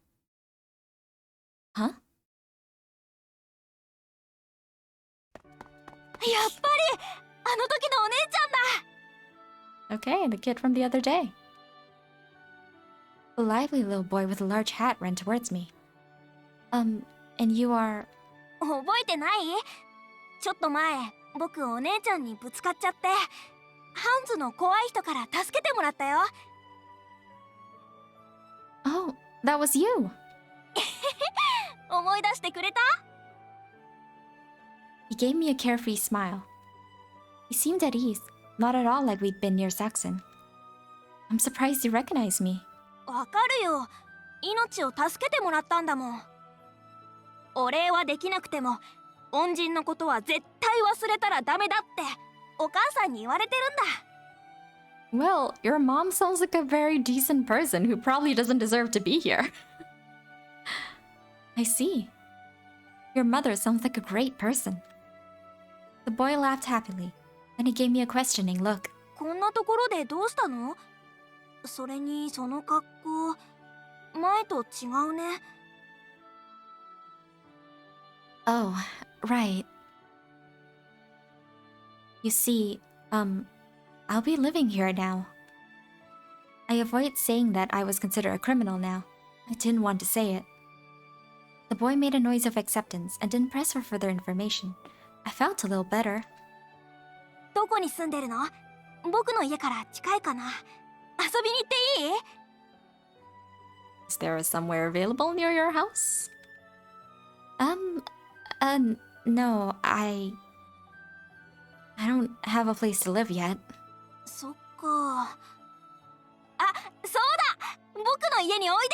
Huh? やっぱりあの時のお姉ちゃんだ Okay, the kid from the other day. A lively little boy with a large hat ran towards me. And you are... 覚えてないちょっと前僕お姉ちゃんにぶつかっちゃってハンズの怖い人から助けてもらったよ Oh, that was you! 思い出してくれた He gave me a carefree smile. He seemed at ease, not at all like we'd been near Saxon. I'm surprised you recognized me. わかるよ命を助けてもらったんだもんお礼はできなくても恩人のことは絶対忘れたらダメだってお母さんに言われてるんだ Well, your mom sounds like a very decent person who probably doesn't deserve to be here. I see. Your mother sounds like a great person. The boy laughed happily, then he gave me a questioning look. こんなところでどうしたのそれにその格好前と違うね Oh, right. You see, I'll be living here now. I avoid saying that I was considered a criminal now. I didn't want to say it. The boy made a noise of acceptance and didn't press for further information. I felt a little better. どこに住んでるの僕の家から近いかな遊びに行っていい Is there somewhere available near your house? No, I don't have a place to live yet. そっかあ、そうだ僕の家におい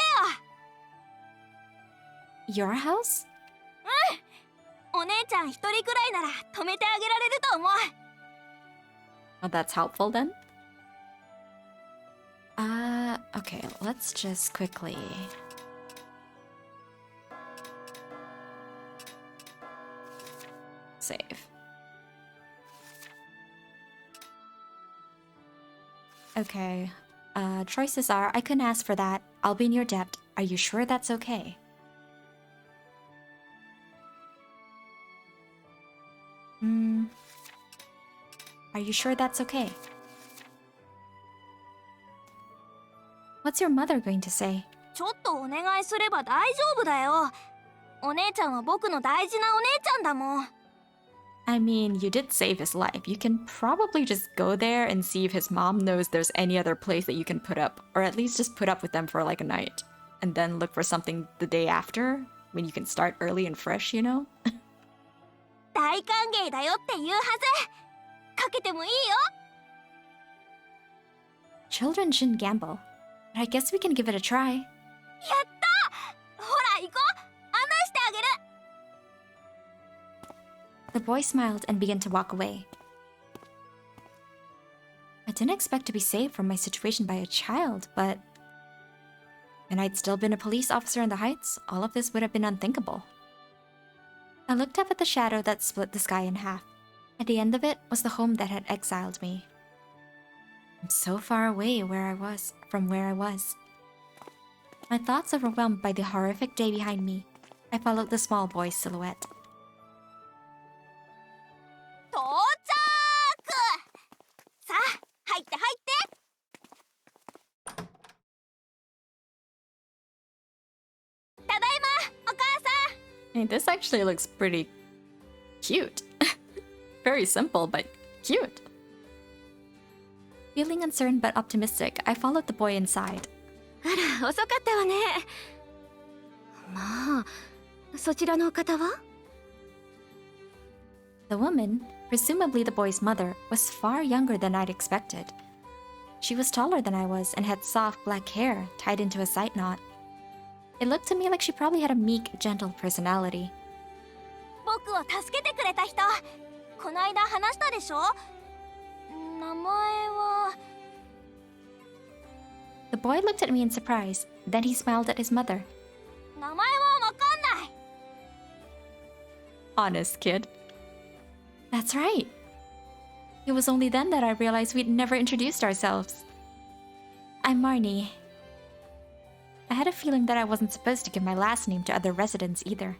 でよ Your house? お姉ちゃん一人くらいなら泊めてあげられると思う Oh, that's helpful then? Okay, let's just quickly... save. Okay, choices are, I couldn't ask for that, I'll be in your debt, are you sure that's okay? Are you sure that's okay? What's your mother going to say? ちょっとお願いすれば大丈夫だよお姉ちゃんは僕の大事なお姉ちゃんだもん I mean, you did save his life. You can probably just go there and see if his mom knows there's any other place that you can put up, or at least just put up with them for like a night, and then look for something the day after, when you can start early and fresh, you know? 大歓迎だよって言うはずかけてもいいよ Children shouldn't gamble, but I guess we can give it a try. やったほら行こう案内してあげる The boy smiled and began to walk away. I didn't expect to be saved from my situation by a child, but... And I'd still been a police officer in the Heights, all of this would have been unthinkable. I looked up at the shadow that split the sky in half. At the end of it was the home that had exiled me. I'm so far away from where I was. My thoughts overwhelmed by the horrific day behind me, I followed the small boy's silhouette. 到着さあ入って入ってただいまお母さん Hey, this actually looks pretty cute. Very simple, but cute. Feeling uncertain but optimistic, I followed the boy inside. あら遅かったわねまあそちらのお方は The woman, presumably the boy's mother, was far younger than I'd expected. She was taller than I was and had soft black hair tied into a side knot. It looked to me like she probably had a meek, gentle personality. 僕を助けてくれた人この間話したでしょ名前は The boy looked at me in surprise, then he smiled at his mother. 名前はわか Honest kid. That's right. It was only then that I realized we'd never introduced ourselves. I'm Marnie. I had a feeling that I wasn't supposed to give my last name to other residents either.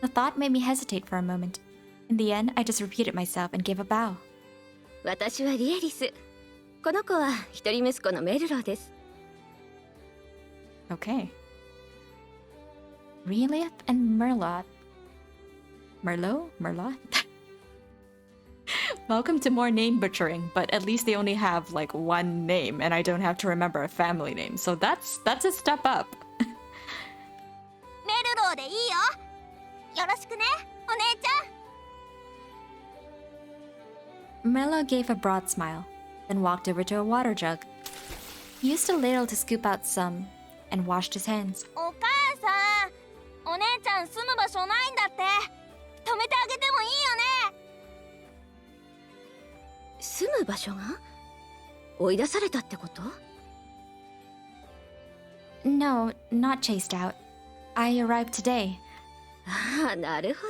The thought made me hesitate for a moment. In the end, I just repeated myself and gave a bow. 私はリエリス。この子は一人息子のメルローです。Okay. Relief and Merlot. Merlot? Merlot? Welcome to more name butchering, but at least they only have like one name and I don't have to remember a family name. So that's a step up. メルローでいいよ。よろしくね、お姉ちゃん。 Merlot gave a broad smile, then walked over to a water jug. He used a ladle to scoop out some and washed his hands. お母さん、お姉ちゃん住む場所ないんだって。泊めてあげてもいいよね。住む場所が追い出されたってこと？ No, not chased out. I arrived today. ああ、なるほ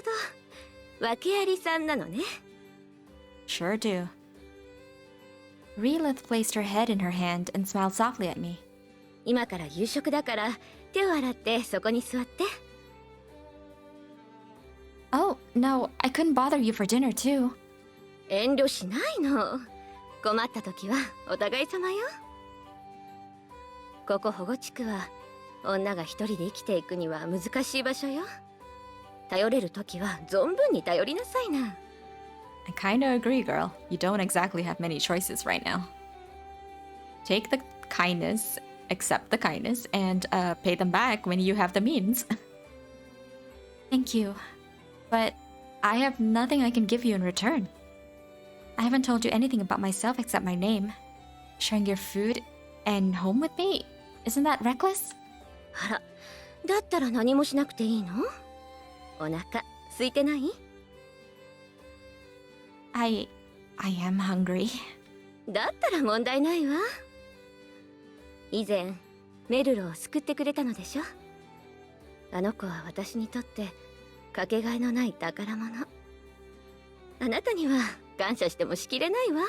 ど。訳ありさんなのね。Sure do. Relith placed her head in her hand and smiled softly at me. 今から夕食だから手を洗ってそこに座って。Oh, no, I couldn't bother you for dinner too. 遠慮しないの。困った時はお互い様よ。ここ保護地区は女が一人で生きていくには難しい場所よ。頼れる時は存分に頼りなさいな。I kinda agree, girl. You don't exactly have many choices right now. Take the kindness, accept the kindness, and pay them back when you have the means. Thank you. But I have nothing I can give you in return. I haven't told you anything about myself except my name. Sharing your food and home with me? Isn't that reckless? あら、だったら何もしなくていいの？お腹空いてない？ I am hungry. だったら問題ないわ。以前メルロを救ってくれたのでしょ。あの子は私にとってかけがえのない宝物。あなたには感謝してもしきれないわ。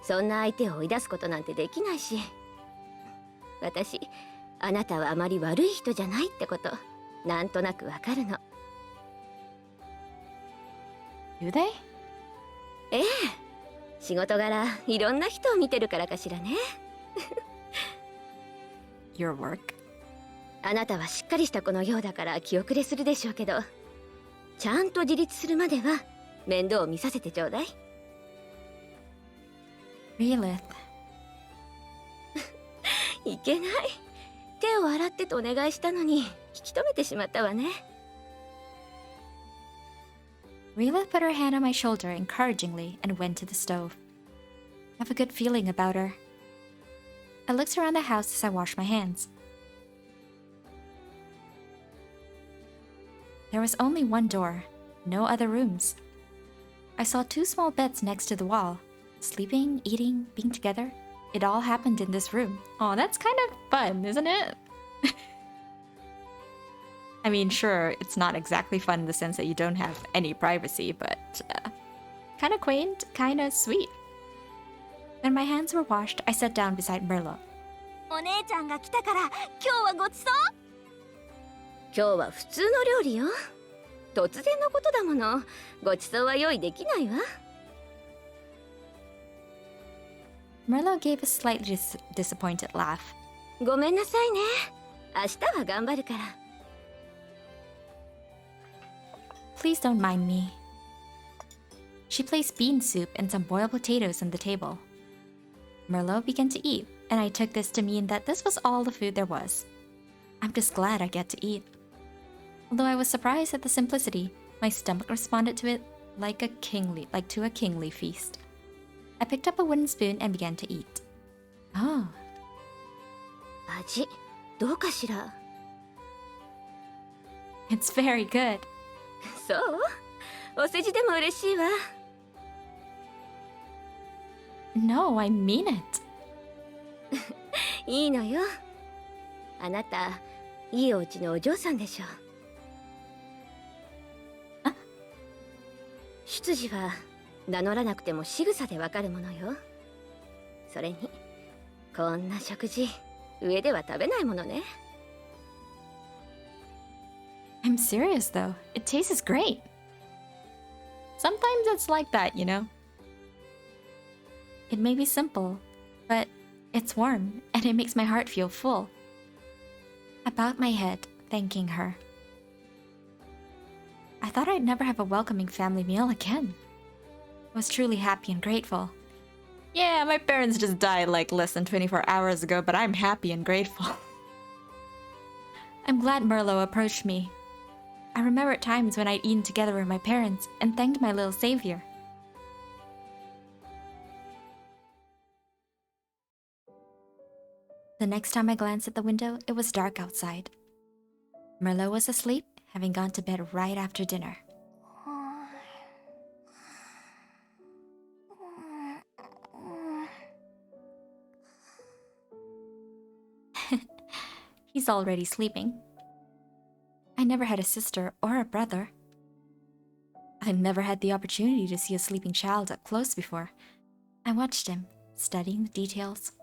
そんな相手を追い出すことなんてできないし、私、あなたはあまり悪い人じゃないってことなんとなくわかるの。Do they? ええ、仕事柄いろんな人を見てるからかしらね。Your work? あなたはしっかりした子のようだから気遅れするでしょうけど、ちゃんと自立するまでは面倒を見させてちょうだい。Relith. いけない。手を洗ってとお願いしたのに引き止めてしまったわね。Relith put her hand on my shoulder encouragingly and went to the stove. I have a good feeling about her. I looked around the house as I washed my hands. There was only one door, no other rooms. I saw two small beds next to the wall. Sleeping, eating, being together. It all happened in this room. Oh, that's kind of fun, isn't it? I mean, sure, it's not exactly fun in the sense that you don't have any privacy, but kind of quaint, kind of sweet. When my hands were washed, I sat down beside Merlot. お姉ちゃんが来たから今日はごちそう。今日は普通の料理よ。突然のことだもの。ごちそうは用意できないわ。Merlot gave a slightly disappointed laugh. ごめんなさいね。明日は頑張るから。Please don't mind me. She placed bean soup and some boiled potatoes on the table. Merlot began to eat, and I took this to mean that this was all the food there was. I'm just glad I get to eat. Although I was surprised at the simplicity, my stomach responded to it like to a kingly feast. I picked up a wooden spoon and began to eat. Oh. 味どうかしら。 It's very good. そう？お世辞でも嬉しいわ。No, I mean it. いいのよ。あなた、いいお家のお嬢さんでしょ。出自は名乗らなくても仕草でわかるものよ。それにこんな食事上では食べないものね。 I'm serious though. It tastes great. Sometimes it's like that, you know? It may be simple, but it's warm and it makes my heart feel full. I bowed my head, thanking her. I thought I'd never have a welcoming family meal again. I was truly happy and grateful. Yeah, my parents just died like less than 24 hours ago, but I'm happy and grateful. I'm glad Merlot approached me. I remember times when I'd eaten together with my parents and thanked my little savior. The next time I glanced at the window, it was dark outside. Merlot was asleep, having gone to bed right after dinner. He's already sleeping. I never had a sister or a brother. I never had the opportunity to see a sleeping child up close before. I watched him, studying the details.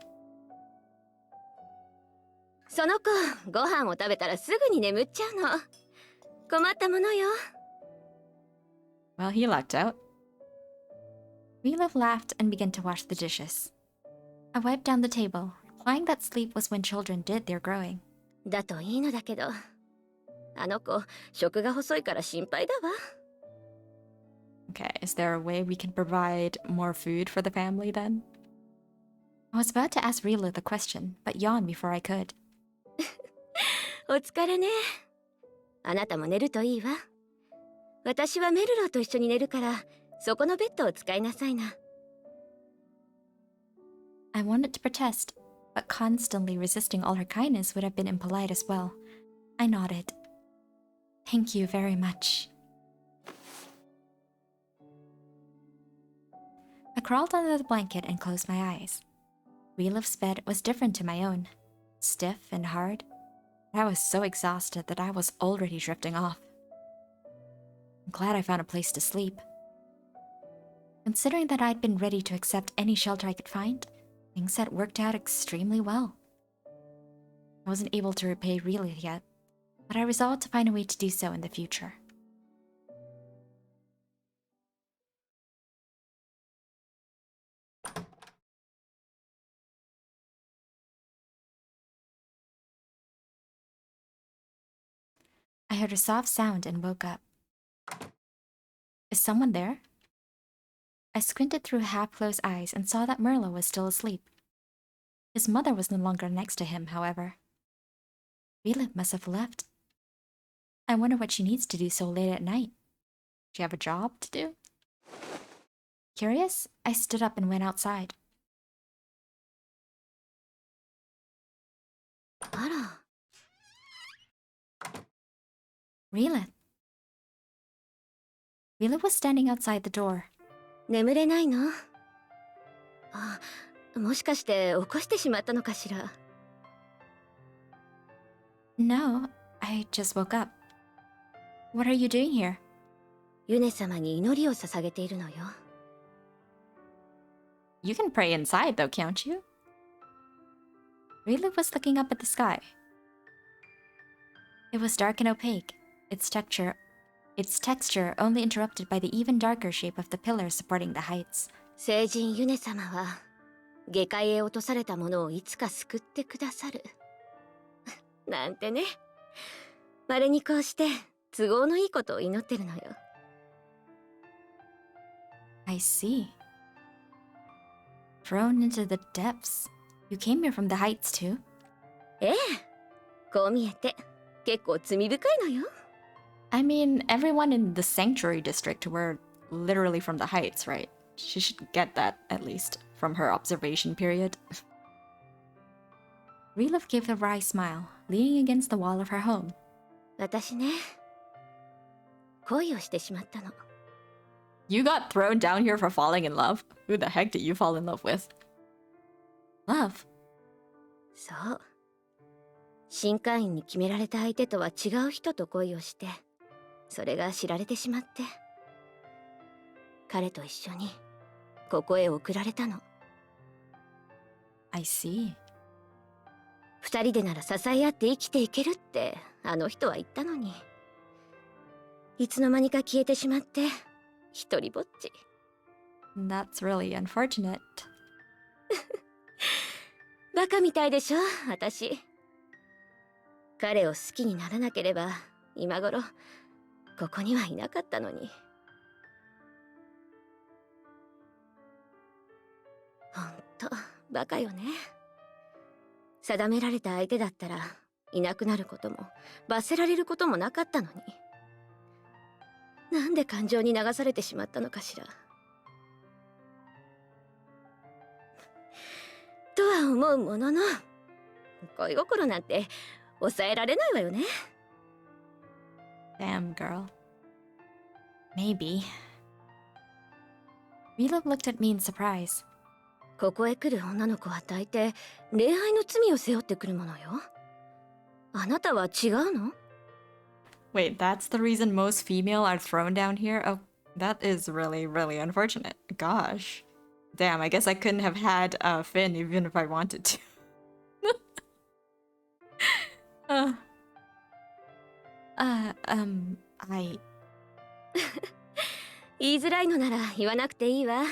その子ご飯を食べたらすぐに眠っちゃうの。困ったものよ。 Well, he lucked out. Relove laughed and began to wash the dishes. I wiped down the table, implying that sleep was when children did their growing. だといいのだけど、あの子食が細いから心配だわ。 Okay, is there a way we can provide more food for the family then? I was about to ask Rila the question, but yawned before I could. お疲れね。あなたも寝るといいわ。私はメルローと一緒に寝るから、そこのベッドを使いなさいな。I wanted to protest, but constantly resisting all her kindness would have been impolite as well. I nodded. Thank you very much. I crawled under the blanket and closed my eyes. Relove's bed was different to my own, stiff and hard. I was so exhausted that I was already drifting off. I'm glad I found a place to sleep. Considering that I'd been ready to accept any shelter I could find, things had worked out extremely well. I wasn't able to repay Rila yet, but I resolved to find a way to do so in the future. I heard a soft sound and woke up. Is someone there? I squinted through half-closed eyes and saw that Merlot was still asleep. His mother was no longer next to him, however. Rila must have left. I wonder what she needs to do so late at night. Does she have a job to do? Curious, I stood up and went outside. あら。 Rila. Rila was standing outside the door. 眠れないの？あ、もしかして起こしてしまったのかしら。 No, I just woke up. What are you doing here? ユネ様に祈りを捧げているのよ。 You can pray inside though, can't you? Rila was looking up at the sky. It was dark and opaque, its texture only interrupted by the even darker shape of the pillars supporting the heights. 聖人ユネ様は下界へ落とされたものをいつか救ってくださる。なんてね。稀にこうして都合のいいことを祈ってるのよ。 I see. Thrown into the depths. You came here from the heights too? ええ。こう見えて結構罪深いのよ。 I mean, everyone in the sanctuary district were literally from the heights, right? She should get that, at least, from her observation period. Relove gave a wry smile, leaning against the wall of her home. 私ね、恋をしてしまったの。 You got thrown down here for falling in love? Who the heck did you fall in love with? Love? そう。新会員に決められた相手とは違う人と恋をして、それが知られてしまって。彼と一緒にここへ送られたの。 I see. 二人でなら支え合って生きていけるってあの人は言ったのに、いつの間にか消えてしまって一人ぼっち。 That's really unfortunate. バカみたいでしょ私。彼を好きにならなければ今頃ここにはいなかったのに。ほんとバカよね。定められた相手だったらいなくなることも罰せられることもなかったのに、なんで感情に流されてしまったのかしら。とは思うものの、恋心なんて抑えられないわよね。 Damn, girl. Maybe. Mila looked at me in surprise. ここへ来る女の子は大抵恋愛の罪を背負ってくるものよ。あなたは違うの？ Wait, that's the reason most female are thrown down here? Oh, that is really, really unfortunate. Gosh. Damn, I guess I couldn't have had Finn even if I wanted to. uh, I... 言いづらいのなら言わなくていいわ。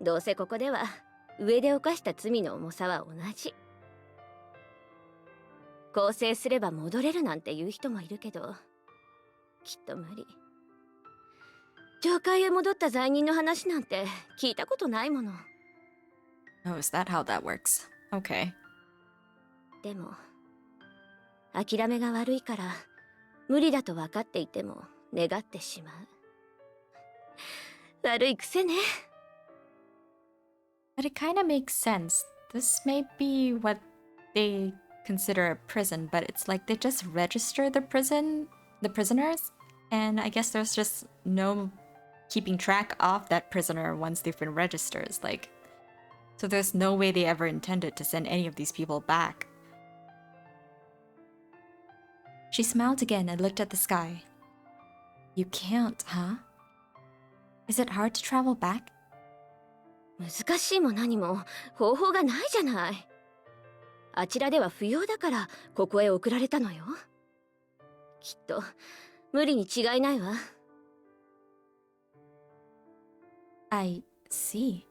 どうせここでは上で犯した罪の重さは同じ。更生すれば戻れるなんて言う人もいるけど、きっと無理。教会へ戻った罪人の話なんて聞いたことないもの。 Oh, is that how that works? Okay. でも諦めが悪いから無理だと分かっていても願ってしまう。悪い癖ね。 But it kind of makes sense. This may be what they consider a prison, but it's like they just register the prisoners, and I guess there's just no keeping track of that prisoner once they've been registered. Like, so there's no way they ever intended to send any of these people back. She smiled again and looked at the sky. You can't, huh? Is it hard to travel back? 難しいも何も方法がないじゃない。あちらでは不要だからここへ送られたのよ。きっと無理に違いないわ。 I see.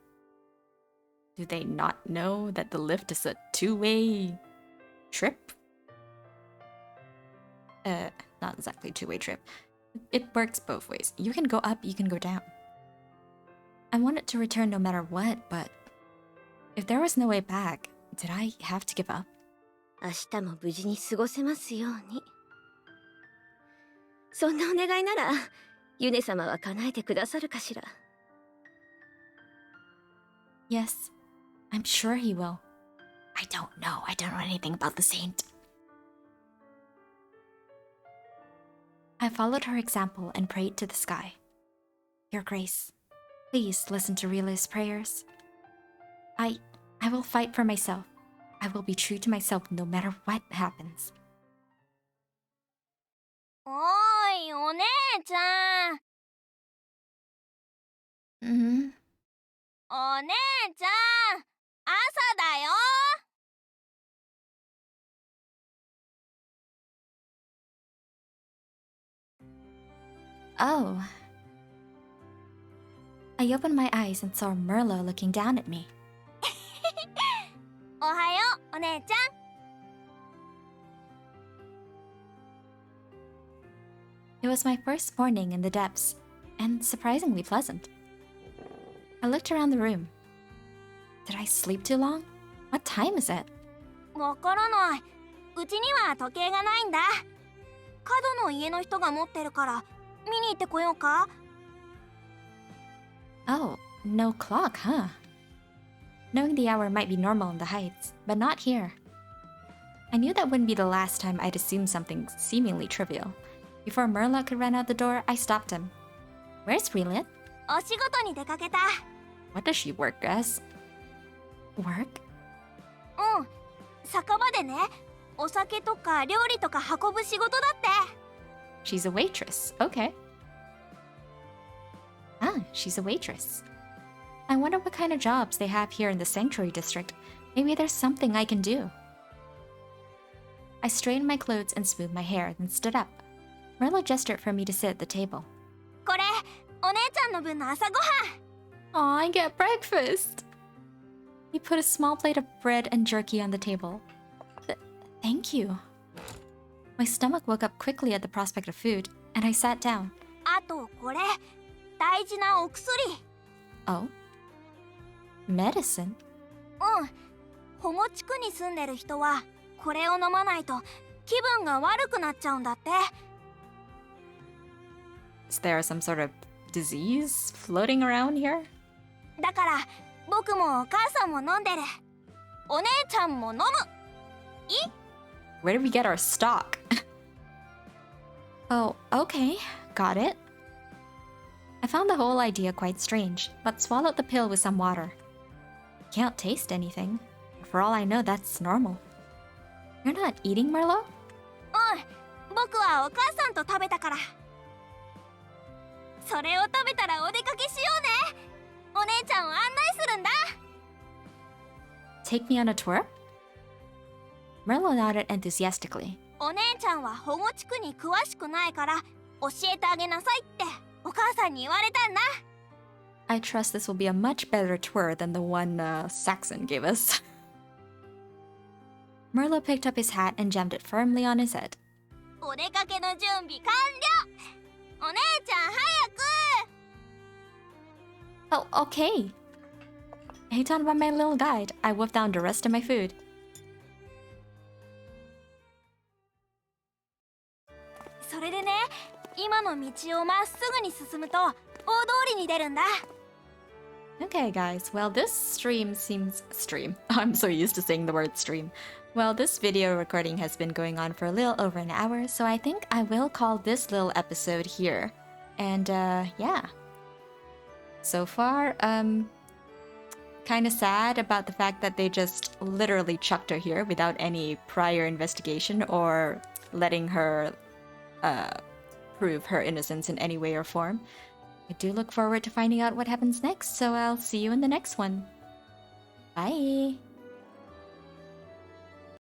Do they not know that the lift is a two-way trip? Not exactly two-way trip. It works both ways. You can go up, you can go down. I wanted to return no matter what, but if there was no way back, did I have to give up? 明日も無事に過ごせますように。そんなお願いならユネ様は叶えてくださるかしら。 Yes, I'm sure he will. I don't know. I don't know anything about the saint. I followed her example and prayed to the sky. Your Grace, please listen to Rila's prayers. I will fight for myself. I will be true to myself no matter what happens. おーいお姉ちゃん。Mm-hmm. お姉ちゃん、朝だよ。Oh. I opened my eyes and saw Merlot looking down at me. おはようお姉ちゃん。 It was my first morning in the depths, and surprisingly pleasant. I looked around the room. Did I sleep too long? What time is it? わからない。うちには時計がないんだ。角の家の人が持ってるから見に行ってこようか。 Oh, no clock, huh? Knowing the hour might be normal in the Heights, but not here. I knew that wouldn't be the last time I'd assumed something seemingly trivial. Before Merla could run out the door, I stopped him. Where's Relit? お仕事に出かけた。 What does she work as? Work? うん、酒場でね、お酒とか料理とか運ぶ仕事だって。 She's a waitress. Okay. Ah, she's a waitress. I wonder what kind of jobs they have here in the Sanctuary District. Maybe there's something I can do. I straightened my clothes and smoothed my hair, then stood up. Merlo gestured for me to sit at the table. これお姉ちゃんの分の朝ごはん。 Aw, I get breakfast! He put a small plate of bread and jerky on the table. Thank you. My stomach woke up quickly at the prospect of food, and I sat down. あとこれ大事なお薬。 Oh? Medicine? うん。保護地区に住んでる人はこれを飲まないと気分が悪くなっちゃうんだって。 Is there some sort of disease floating around here? だから僕もお母さんも飲んでる。お姉ちゃんも飲む。いい？ Where did we get our stock? Oh, okay. Got it. I found the whole idea quite strange, but swallowed the pill with some water. Can't taste anything. For all I know, that's normal. You're not eating, Merlo? うん僕はお母さんと食べたから。それを食べたらお出かけしようね。お姉ちゃんを案内するんだ。 Take me on a tour? Merlo nodded enthusiastically. お姉ちゃんは保護地区に詳しくないから教えてあげなさいってお母さんに言われたんだ。 I trust this will be a much better tour than the one Saxon gave us. Merlo picked up his hat and jammed it firmly on his head. お出かけの準備完了。お姉ちゃん早く。 Oh, okay. Hate on by my little guide, I wolfed down the rest of my food. それでね、今の道をまっすぐに進むと大通りに出るんだ。 Okay, guys. Well, this stream. I'm so used to saying the word stream. Well, this video recording has been going on for a little over an hour, so I think I will call this little episode here. And, yeah. So far, kind of sad about the fact that they just literally chucked her here without any prior investigation or letting her, prove her innocence in any way or form. I do look forward to finding out what happens next, so I'll see you in the next one. Bye!